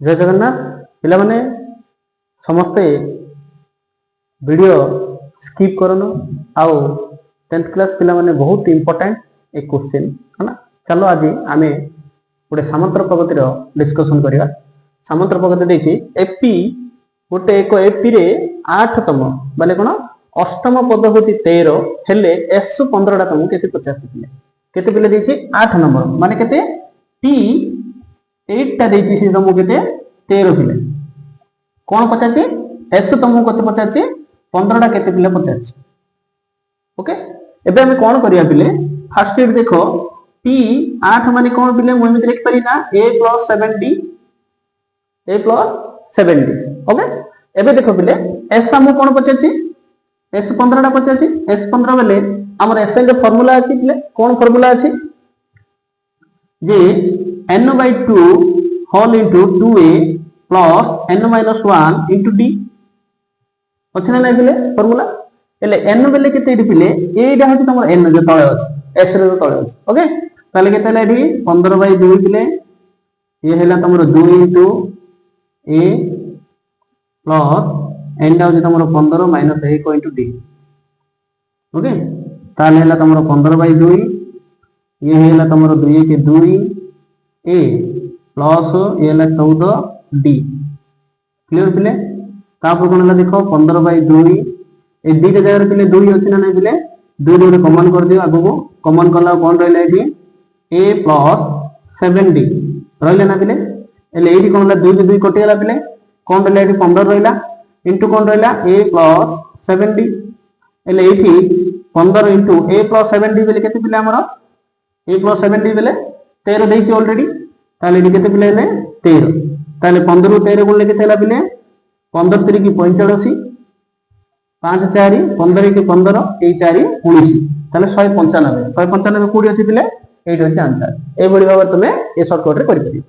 जय जगन्नाथ पिला माने समस्ते वीडियो स्किप करनो आउ 10th क्लास पिला माने बहुत इंपोर्टेंट एक क्वेश्चन है ना। चलो आज आमे गोटे सामंतर प्रगतिर डिस्कशन करिया। सामंतर प्रगति देछि एपी गोटे एक एपी रे 8तम माने कोन अष्टम पद होती 13 हेले एस 15 टा तुमको केते 50 पिले केते पिले देछि 8 नंबर माने केते टी 8 टा देछि से तुमको केते 13 पिले कोन पचाछि एस तुमको कते पचाछि 15 टा केते पिले पचाछि। ओके एबे हम कोन करिया पिले फर्स्ट इट देखो टी 8 माने कोन पिले मु एमे लिख पारि ना a + 7d ओके। एबे देखो पिले एस हमु कोन पचाछि एस 15 टा पचाछि एस 15 बेले हमर एस के फार्मूला अछि पिले कोन फार्मूला अछि जे n/2 whole into 2a plus n-1 into d अछि ना पिले फार्मूला एले n बेले केते पिले a डा हति तमर n जे तळे अछि s रे तळे अछि। ओके ताले केते ले दी 15/2 पिले ये हैला तमर 2 इनटू a प्लस n डा हति तमर 15 माइनस 1 इनटू d। ओके ताले हैला तमर 15/2 ये हैला तमर 2 के 2 a प्लस ये हैला 14 d क्लियर पिले। तापर कोन हैला देखो 15/2 ए d के जगह पिले 2 अछि ना नै पिले 2 रे कॉमन कर दियो आगो कॉमन करला कोन रहले एठी a प्लस 7d रहले ना पिले एले एठी कोन हैला 2 के 2 कटि गेला पिले कोन रहले एठी 15 रहला इनटू कोन रहला a प्लस 7d एले एठी 15 इनटू a प्लस 7d बेले केते पिले हमर a प्लस 7d बेले 13 देछि ऑलरेडी ताले एठी केते पिले ने 13 ताले 15 रो 13 गुणले केते हैला पिले 15 3 की 85 5 4 15 की 15 ए 4 19 ताले 195 कोडी अछि पिले एठी अछि आंसर ए बडी भाबे तमे ए शॉर्टकट रे करि परियो।